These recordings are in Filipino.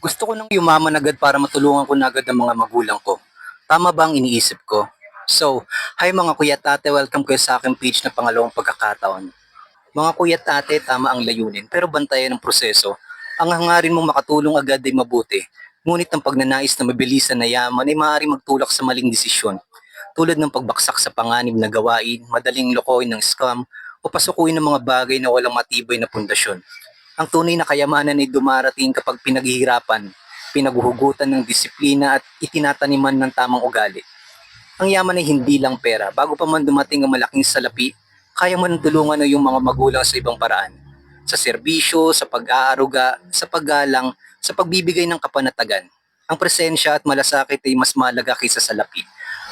Gusto ko nang yumaman agad para matulungan ko na agad ang mga magulang ko. Tama ba ang iniisip ko? So, hi mga kuya at ate, welcome kayo sa aking page na pangalawang pagkakataon. Mga kuya at ate, tama ang layunin, pero bantayan ang proseso. Ang hangarin mong makatulong agad ay mabuti. Ngunit ang pagnanais na mabilisan na yaman ay maaaring magtulak sa maling desisyon. Tulad ng pagbaksak sa panganib na gawain, madaling lokohin ng scam, o pasukuin ng mga bagay na walang matibay na pundasyon. Ang tunay na kayamanan ay dumarating kapag pinaghihirapan, pinaguhugutan ng disiplina at itinataniman ng tamang ugali. Ang yaman ay hindi lang pera. Bago pa man dumating ang malaking salapi, kaya mo nang tulungan na yung mga magulang sa ibang paraan. Sa serbisyo, sa pag-aaruga, sa paggalang, sa pagbibigay ng kapanatagan. Ang presensya at malasakit ay mas mahalaga kaysa salapi.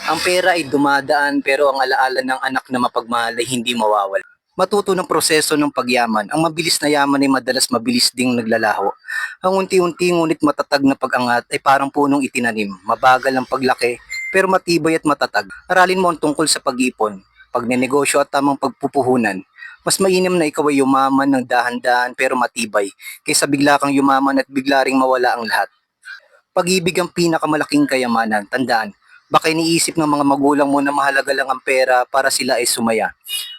Ang pera ay dumadaan pero ang alaala ng anak na mapagmahal ay hindi mawawala. Matuto ng proseso ng pagyaman. Ang mabilis na yaman ay madalas mabilis ding naglalaho. Ang unti-unti ngunit matatag na pag-angat ay parang punong itinanim. Mabagal ang paglaki pero matibay at matatag. Aralin mo ang tungkol sa pag-ipon, pagnenegosyo at tamang pagpupuhunan. Mas mainam na ikaw ay yumaman ng dahan-dahan pero matibay kaysa bigla kang yumaman at bigla ring mawala ang lahat. Pag-ibig ang pinakamalaking kayamanan. Tandaan, baka iniisip ng mga magulang mo na mahalaga lang ang pera para sila ay sumaya.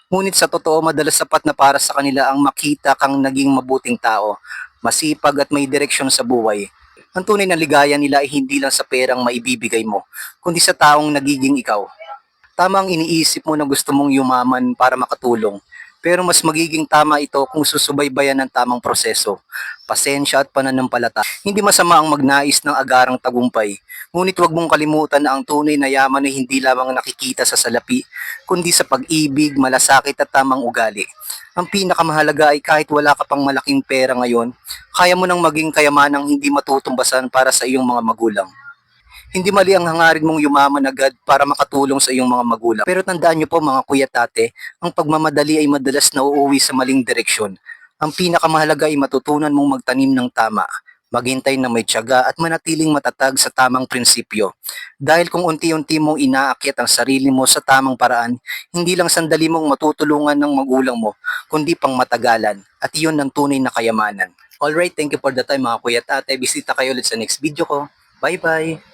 Ngunit sa totoo, madalas sapat na para sa kanila ang makita kang naging mabuting tao, masipag at may direksyon sa buhay. Ang tunay na ligaya nila ay hindi lang sa perang maibibigay mo, kundi sa taong nagiging ikaw. Tama ang iniisip mo na gusto mong yumaman para makatulong. Pero mas magiging tama ito kung susubaybayan ng tamang proseso, pasensya at pananampalataya. Hindi masama ang magnais ng agarang tagumpay. Ngunit huwag mong kalimutan na ang tunay na yaman ay hindi lamang nakikita sa salapi, kundi sa pag-ibig, malasakit at tamang ugali. Ang pinakamahalaga ay kahit wala ka pang malaking pera ngayon, kaya mo nang maging kayamanang hindi matutumbasan para sa iyong mga magulang. Hindi mali ang hangarin mong yumaman agad para makatulong sa iyong mga magulang. Pero tandaan niyo po mga kuya tate, ang pagmamadali ay madalas nauuwi sa maling direksyon. Ang pinakamahalaga ay matutunan mong magtanim ng tama, maghintay na may tiyaga at manatiling matatag sa tamang prinsipyo. Dahil kung unti-unti mong inaakyat ang sarili mo sa tamang paraan, hindi lang sandali mong matutulungan ng magulang mo, kundi pang matagalan. At iyon ang tunay na kayamanan. Alright, thank you for the time mga kuya tate. Bisita kayo ulit sa next video ko. Bye-bye!